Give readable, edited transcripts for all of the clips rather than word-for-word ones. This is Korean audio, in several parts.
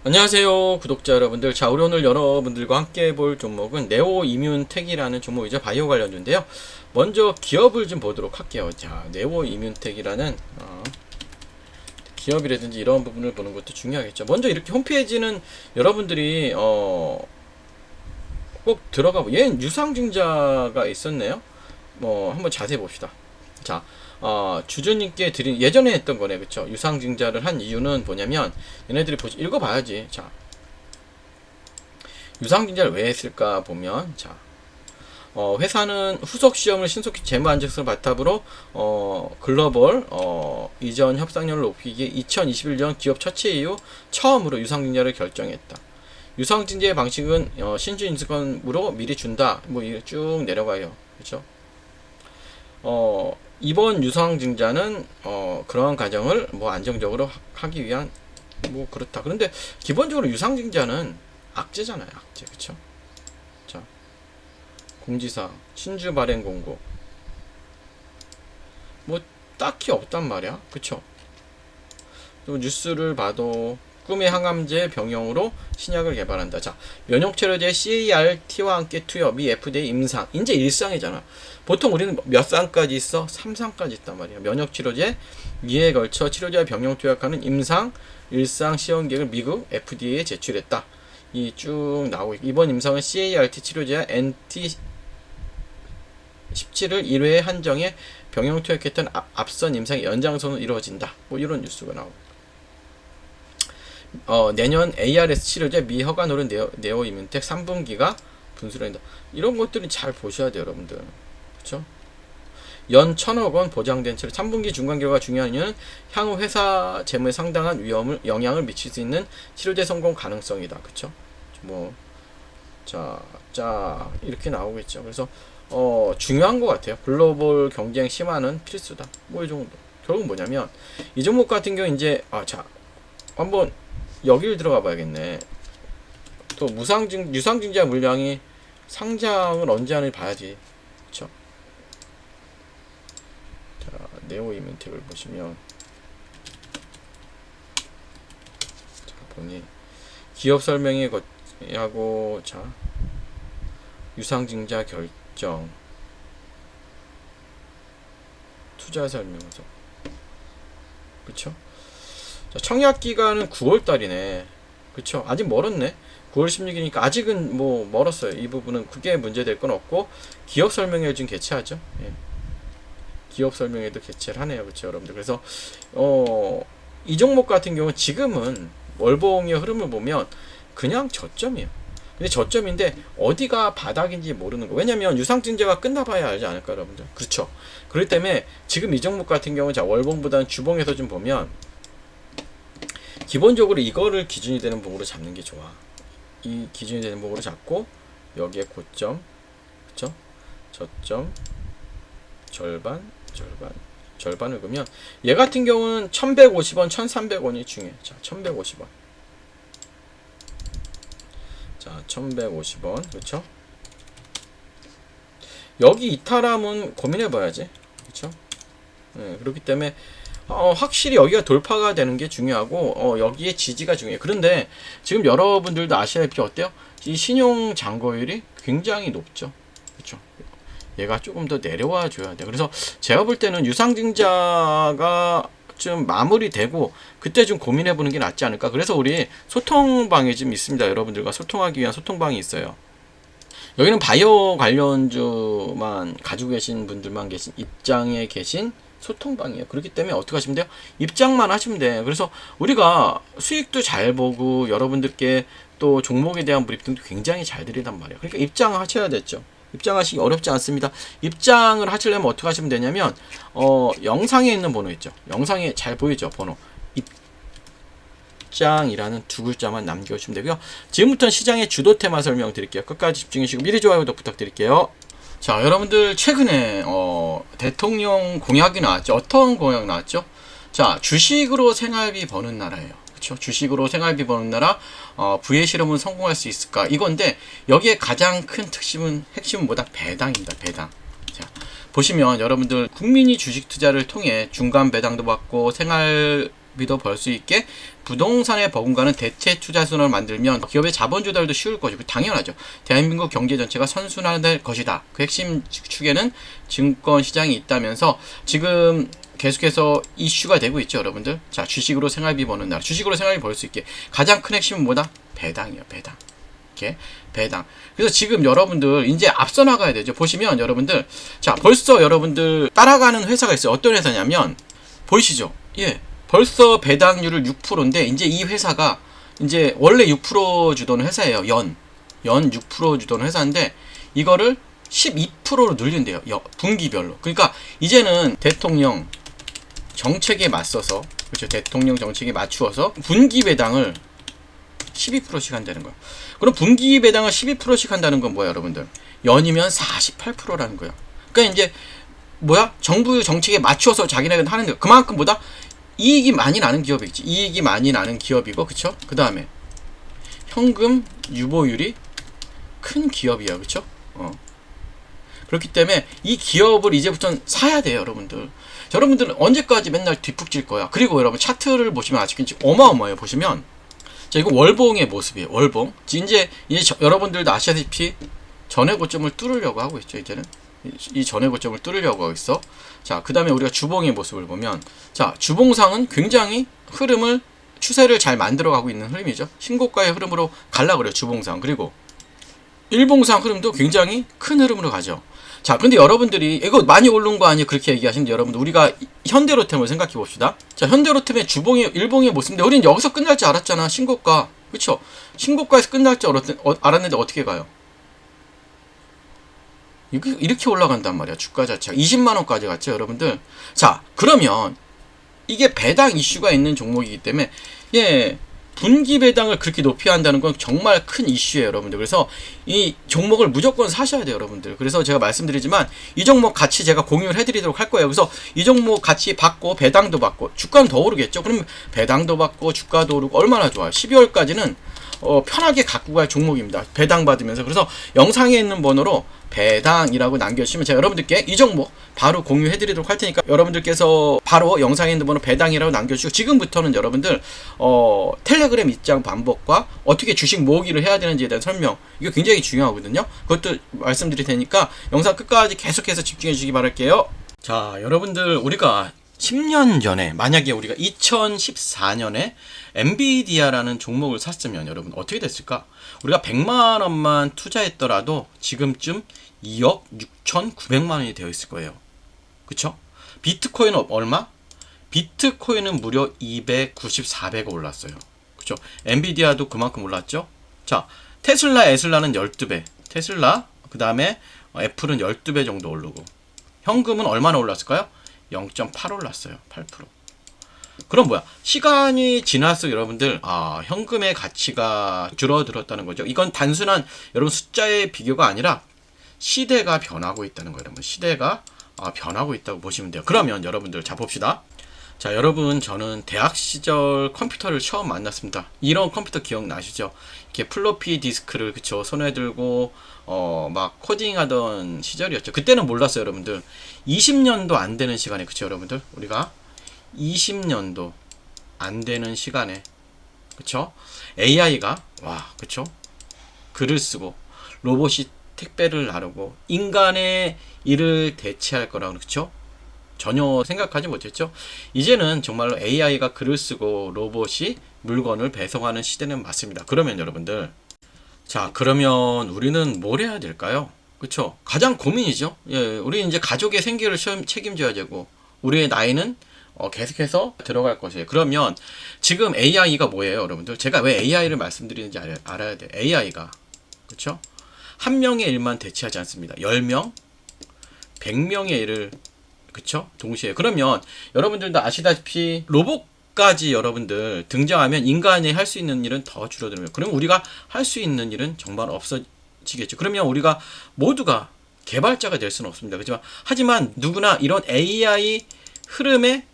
안녕하세요 구독자 여러분들. 자, 우리 오늘 여러분들과 함께 볼 종목은 네오이뮨텍이라는 종목이죠. 바이오 관련주인데요. 먼저 기업을 좀 보도록 할게요. 자, 네오이뮨텍이라는 기업이라든지 이런 부분을 보는 것도 중요하겠죠. 먼저 이렇게 홈페이지는 여러분들이 꼭 들어가고, 얘는 유상증자가 있었네요. 한번 자세히 봅시다. 자, 주주님께 드린, 예전에 했던 거네, 그쵸? 유상증자를 한 이유는 뭐냐면, 얘네들이 읽어봐야지. 자, 유상증자를 왜 했을까 보면, 자, 회사는 후속 시험을 신속히 재무 안정성을 바탕으로 글로벌 이전 협상률을 높이기 위해 2021년 기업 처치 이후 처음으로 유상증자를 결정했다. 유상증자의 방식은 신주 인수권으로 미리 준다. 뭐 이렇게 쭉 내려가요. 그렇죠? 이번 유상증자는 그러한 과정을 뭐 안정적으로 하기 위한 뭐 그렇다. 그런데 기본적으로 유상증자는 악재잖아요. 악재. 그렇죠? 자, 공지사항, 신주 발행 공고. 뭐 딱히 없단 말이야. 그쵸? 또 뉴스를 봐도 꿈의 항암제 병용으로 신약을 개발한다. 자, 면역치료제 CAR-T와 함께 투여, 미 FDA 임상. 이제 일상이잖아. 보통 우리는 몇 상까지 있어? 3상까지 있단 말이야. 면역치료제 2에 걸쳐 치료제와 병용 투약하는 임상, 일상 시험 계획을 미국 FDA에 제출했다. 이 쭉 나오고 있고, 이번 임상은 CAR-T 치료제와 NT17을 1회에 한정해 병용 투약했던 앞선 임상의 연장선으로 이루어진다. 뭐 이런 뉴스가 나오고. 내년 ARS 치료제 미허가 노른 네오이뮨텍 3분기가 분수된다. 이런 것들은 잘 보셔야 돼요, 여러분들. 그렇죠? 연 1,000억 원 보장된 치료. 3분기 중간 결과가 중요한 이유는 향후 회사 재무에 상당한 영향을 미칠 수 있는 치료제 성공 가능성이다. 그렇죠? 뭐 자 이렇게 나오겠죠. 그래서 중요한 것 같아요. 글로벌 경쟁 심화는 필수다. 뭐 이 정도. 결국 뭐냐면 이 종목 같은 경우 이제 자 한번 여기를 들어가 봐야겠네. 또 유상증자 물량이 상장을 언제 하는지 봐야지. 그쵸? 자, 네오이뮨텍을 보시면, 자, 보니 기업 설명에 하고, 자, 유상증자 결정, 투자 설명서. 그쵸? 자, 청약 기간은 9월 달이네. 그쵸? 아직 멀었네. 9월 16일이니까 아직은 뭐 멀었어요. 이 부분은 크게 문제될 건 없고, 기업 설명회 좀 개최하죠. 예. 기업 설명회도 개최를 하네요. 그쵸, 여러분들. 그래서 이 종목 같은 경우는 지금은 월봉의 흐름을 보면 그냥 저점이에요. 근데 저점인데 어디가 바닥인지 모르는 거. 왜냐면 유상증자가 끝나봐야 알지 않을까, 여러분들. 그렇죠. 그렇기 때문에 지금 이 종목 같은 경우는 자, 월봉보다는 주봉에서 좀 보면 기본적으로 이거를 기준이 되는 봉으로 잡는 게 좋아. 이 기준이 되는 봉으로 잡고 여기에 고점, 그쵸? 저점, 절반을 그으면 얘 같은 경우는 1150원, 1300원이 중요해. 자, 1150원. 자, 1150원. 그쵸? 여기 이탈함은 고민해봐야지. 그쵸? 네, 그렇기 때문에 확실히 여기가 돌파가 되는 게 중요하고 여기에 지지가 중요해요. 그런데 지금 여러분들도 아시다시피 어때요? 이 신용 잔고율이 굉장히 높죠. 그렇죠? 얘가 조금 더 내려와 줘야 돼. 그래서 제가 볼 때는 유상증자가 좀 마무리되고 그때 좀 고민해 보는 게 낫지 않을까. 그래서 우리 소통방에 좀 있습니다. 여러분들과 소통하기 위한 소통방이 있어요. 여기는 바이오 관련주만 가지고 계신 분들만 계신 입장에 계신 소통방이에요. 그렇기 때문에 어떻게 하시면 돼요? 입장만 하시면 돼요. 그래서 우리가 수익도 잘 보고 여러분들께 또 종목에 대한 브리핑도 굉장히 잘 드리단 말이에요. 그러니까 입장하셔야 됐죠. 입장하시기 어렵지 않습니다. 입장을 하시려면 어떻게 하시면 되냐면 영상에 있는 번호 있죠. 영상에 잘 보이죠, 번호. 입장이라는 두 글자만 남겨주시면 되고요. 지금부터는 시장의 주도 테마 설명드릴게요. 끝까지 집중해주시고 미리 좋아요도 부탁드릴게요. 자, 여러분들 최근에 대통령 공약이 나왔죠. 어떤 공약 나왔죠? 자, 주식으로 생활비 버는 나라예요. 그렇죠? 주식으로 생활비 버는 나라, 부의 실험은 성공할 수 있을까? 이건데 여기에 가장 큰 핵심은 뭐다? 배당입니다. 배당. 자, 보시면 여러분들 국민이 주식 투자를 통해 중간 배당도 받고 생활 기업이 더 벌 수 있게 부동산에 버금가는 대체 투자 수단을 만들면 기업의 자본 조달도 쉬울 것이고 당연하죠. 대한민국 경제 전체가 선순환될 것이다. 그 핵심 축에는 증권 시장이 있다면서 지금 계속해서 이슈가 되고 있죠, 여러분들. 자, 주식으로 생활비 버는 나라. 주식으로 생활비 벌 수 있게 가장 큰 핵심은 뭐다? 배당이에요, 배당. 이렇게 배당. 그래서 지금 여러분들 이제 앞서 나가야 되죠. 보시면 여러분들, 자, 벌써 여러분들 따라가는 회사가 있어요. 어떤 회사냐면 보이시죠? 예. 벌써 배당률을 6%인데 이제 이 회사가 이제 원래 6% 주던 회사예요. 연 6% 주던 회사인데 이거를 12%로 늘린대요. 분기별로. 그러니까 이제는 대통령 정책에 맞서서, 그렇죠? 대통령 정책에 맞추어서 분기 배당을 12%씩 한다는 거예요. 그럼 분기 배당을 12%씩 한다는 건 뭐야, 여러분들? 연이면 48%라는 거예요. 그러니까 이제 뭐야? 정부 정책에 맞추어서 자기네가 하는 거. 그만큼 보다 이익이 많이 나는 기업이겠지. 이익이 많이 나는 기업이고, 그쵸? 그 다음에 현금 유보율이 큰 기업이야, 그쵸? 그렇기 때문에 이 기업을 이제부터는 사야 돼요, 여러분들. 여러분들은 언제까지 맨날 뒷북질 거야. 그리고 여러분 차트를 보시면 아직까지 어마어마해요. 보시면 자, 이거 월봉의 모습이에요. 월봉. 이제 여러분들도 아시다시피 전해 고점을 뚫으려고 하고 있죠. 이제는 이 전해 고점을 뚫으려고 하고 있어. 자, 그 다음에 우리가 주봉의 모습을 보면, 자, 주봉상은 굉장히 추세를 잘 만들어가고 있는 흐름이죠. 신고가의 흐름으로 갈라 그래요, 주봉상. 그리고 일봉상 흐름도 굉장히 큰 흐름으로 가죠. 자, 근데 여러분들이 이거 많이 오른 거 아니에요? 그렇게 얘기하시는데 여러분들, 우리가 현대로템을 생각해 봅시다. 자, 현대로템의 주봉의 일봉의 모습인데 우리는 여기서 끝날 줄 알았잖아. 신고가. 그쵸? 신고가에서 끝날 줄 알았는데 어떻게 가요? 이렇게 올라간단 말이야. 주가 자체가 20만원까지 갔죠, 여러분들. 자, 그러면 이게 배당 이슈가 있는 종목이기 때문에, 예, 분기 배당을 그렇게 높이 한다는 건 정말 큰 이슈예요, 여러분들. 그래서 이 종목을 무조건 사셔야 돼요, 여러분들. 그래서 제가 말씀드리지만 이 종목 같이 제가 공유를 해드리도록 할 거예요. 그래서 이 종목 같이 받고 배당도 받고 주가는 더 오르겠죠. 그럼 배당도 받고 주가도 오르고 얼마나 좋아요. 12월까지는 편하게 갖고 갈 종목입니다. 배당 받으면서. 그래서 영상에 있는 번호로 배당이라고 남겨주시면 제가 여러분들께 이 종목 바로 공유해드리도록 할 테니까 여러분들께서 바로 영상에 있는 번호 배당이라고 남겨주시고, 지금부터는 여러분들 텔레그램 입장 반복과 어떻게 주식 모으기를 해야 되는지에 대한 설명, 이거 굉장히 중요하거든요. 그것도 말씀드릴 테니까 영상 끝까지 계속해서 집중해 주시기 바랄게요. 자, 여러분들, 우리가 10년 전에 만약에 우리가 2014년에 엔비디아라는 종목을 샀으면 여러분 어떻게 됐을까? 우리가 100만 원만 투자했더라도 지금쯤 2억 6,900만 원이 되어 있을 거예요. 그쵸? 비트코인은 얼마? 비트코인은 무려 294배가 올랐어요. 그쵸? 엔비디아도 그만큼 올랐죠? 자, 에슬라는 12배. 테슬라, 그 다음에 애플은 12배 정도 오르고, 현금은 얼마나 올랐을까요? 0.8 올랐어요. 8%. 그럼 뭐야? 시간이 지날수록 여러분들, 현금의 가치가 줄어들었다는 거죠. 이건 단순한 여러분 숫자의 비교가 아니라 시대가 변하고 있다는 거예요. 여러분, 시대가 변하고 있다고 보시면 돼요. 그러면 여러분들, 자, 봅시다. 자, 여러분, 저는 대학 시절 컴퓨터를 처음 만났습니다. 이런 컴퓨터 기억나시죠? 이렇게 플로피 디스크를, 그쵸, 손에 들고 막 코딩하던 시절이었죠. 그때는 몰랐어요, 여러분들. 20년도 안 되는 시간에, 그쵸, 여러분들? 우리가 20년도 안 되는 시간에, 그쵸, AI가 그쵸, 글을 쓰고 로봇이 택배를 나르고 인간의 일을 대체할 거라고, 그쵸, 전혀 생각하지 못했죠. 이제는 정말로 AI가 글을 쓰고 로봇이 물건을 배송하는 시대는 맞습니다. 그러면 여러분들, 자, 그러면 우리는 뭘 해야 될까요? 그쵸? 가장 고민이죠. 예, 우리 이제 가족의 생계를 책임져야 되고, 우리의 나이는 계속해서 들어갈 것이에요. 그러면 지금 AI가 뭐예요, 여러분들? 제가 왜 AI를 말씀드리는지 알아야 돼요. AI가, 그쵸? 한 명의 일만 대체하지 않습니다. 10명, 100명의 일을, 그쵸? 동시에. 그러면 여러분들도 아시다시피 로봇까지 여러분들 등장하면 인간이 할 수 있는 일은 더 줄어들면, 그럼 우리가 할 수 있는 일은 정말 없어지겠죠. 그러면 우리가 모두가 개발자가 될 수는 없습니다. 그렇지만 하지만 누구나 이런 AI 흐름에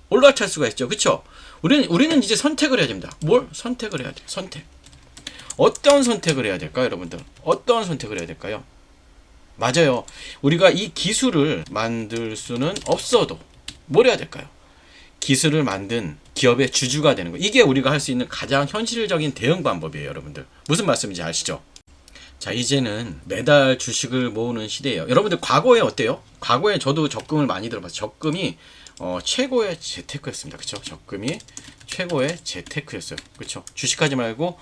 올라탈 수가 있죠. 그쵸? 우리는 이제 선택을 해야 됩니다. 뭘 선택을 해야 돼요? 선택. 어떤 선택을 해야 될까요, 여러분들? 어떤 선택을 해야 될까요? 맞아요. 우리가 이 기술을 만들 수는 없어도 뭘 해야 될까요? 기술을 만든 기업의 주주가 되는 거. 이게 우리가 할 수 있는 가장 현실적인 대응 방법이에요, 여러분들. 무슨 말씀인지 아시죠? 자, 이제는 매달 주식을 모으는 시대예요. 여러분들 과거에 어때요? 과거에 저도 적금을 많이 들어봤어요. 적금이 최고의 재테크였습니다. 그쵸? 적금이 최고의 재테크였어요. 그쵸? 주식하지 말고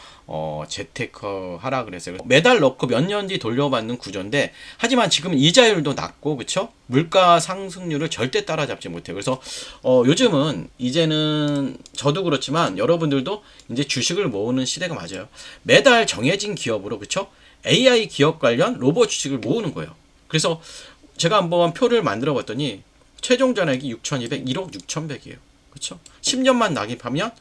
재테크 하라 그랬어요. 매달 넣고 몇 년 뒤 돌려받는 구조인데, 하지만 지금 이자율도 낮고, 그쵸? 물가 상승률을 절대 따라잡지 못해요. 그래서 요즘은 이제는 저도 그렇지만 여러분들도 이제 주식을 모으는 시대가 맞아요. 매달 정해진 기업으로, 그쵸? AI 기업 관련 로봇 주식을 모으는 거예요. 그래서 제가 한번 표를 만들어 봤더니 최종 잔액이 6,200, 1억 6,100이에요. 그렇죠? 10년만 낙입하면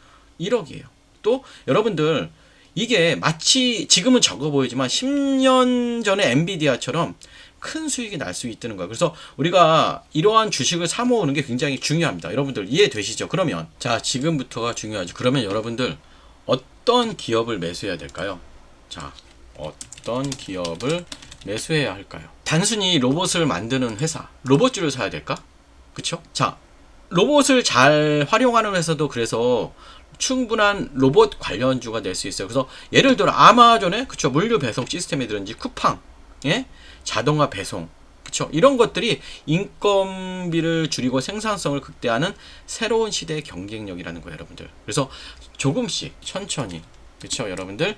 1억이에요. 또 여러분들 이게 마치 지금은 적어 보이지만 10년 전에 엔비디아처럼 큰 수익이 날 수 있다는 거예요. 그래서 우리가 이러한 주식을 사 모으는 게 굉장히 중요합니다. 여러분들 이해되시죠? 그러면 자, 지금부터가 중요하죠. 그러면 여러분들 어떤 기업을 매수해야 될까요? 자, 어떤 기업을 매수해야 할까요? 단순히 로봇을 만드는 회사, 로봇주를 사야 될까? 그쵸? 자, 로봇을 잘 활용하는 회사도 그래서 충분한 로봇 관련주가 될 수 있어요. 그래서 예를 들어 아마존의, 그쵸, 물류 배송 시스템이든지 쿠팡, 예? 자동화 배송, 그쵸, 이런 것들이 인건비를 줄이고 생산성을 극대화하는 새로운 시대의 경쟁력이라는 거예요, 여러분들. 그래서 조금씩 천천히, 그쵸, 여러분들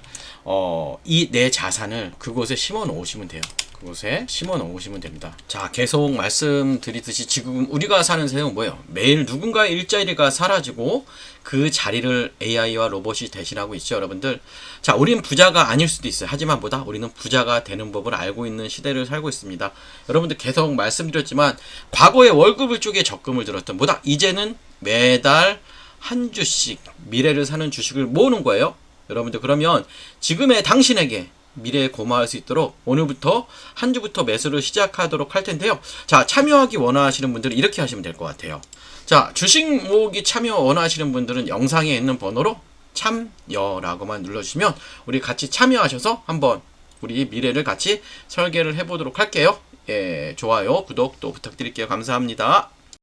이 내 자산을 그곳에 심어 놓으시면 돼요. 그곳에 심어 놓으시면 됩니다. 자, 계속 말씀드리듯이 지금 우리가 사는 세상은 뭐예요? 매일 누군가의 일자리가 사라지고 그 자리를 AI와 로봇이 대신하고 있죠, 여러분들. 자, 우리는 부자가 아닐 수도 있어요. 하지만 뭐다? 우리는 부자가 되는 법을 알고 있는 시대를 살고 있습니다. 여러분들 계속 말씀드렸지만 과거에 월급을 쪽에 적금을 들었던 뭐다? 이제는 매달 한 주씩 미래를 사는 주식을 모으는 거예요. 여러분들, 그러면 지금의 당신에게 미래에 고마울 수 있도록 오늘부터 한 주부터 매수를 시작하도록 할 텐데요. 자, 참여하기 원하시는 분들은 이렇게 하시면 될 것 같아요. 자, 주식 모으기 참여 원하시는 분들은 영상에 있는 번호로 참여라고만 눌러주시면 우리 같이 참여하셔서 한번 우리 미래를 같이 설계를 해보도록 할게요. 예, 좋아요, 구독 또 부탁드릴게요. 감사합니다.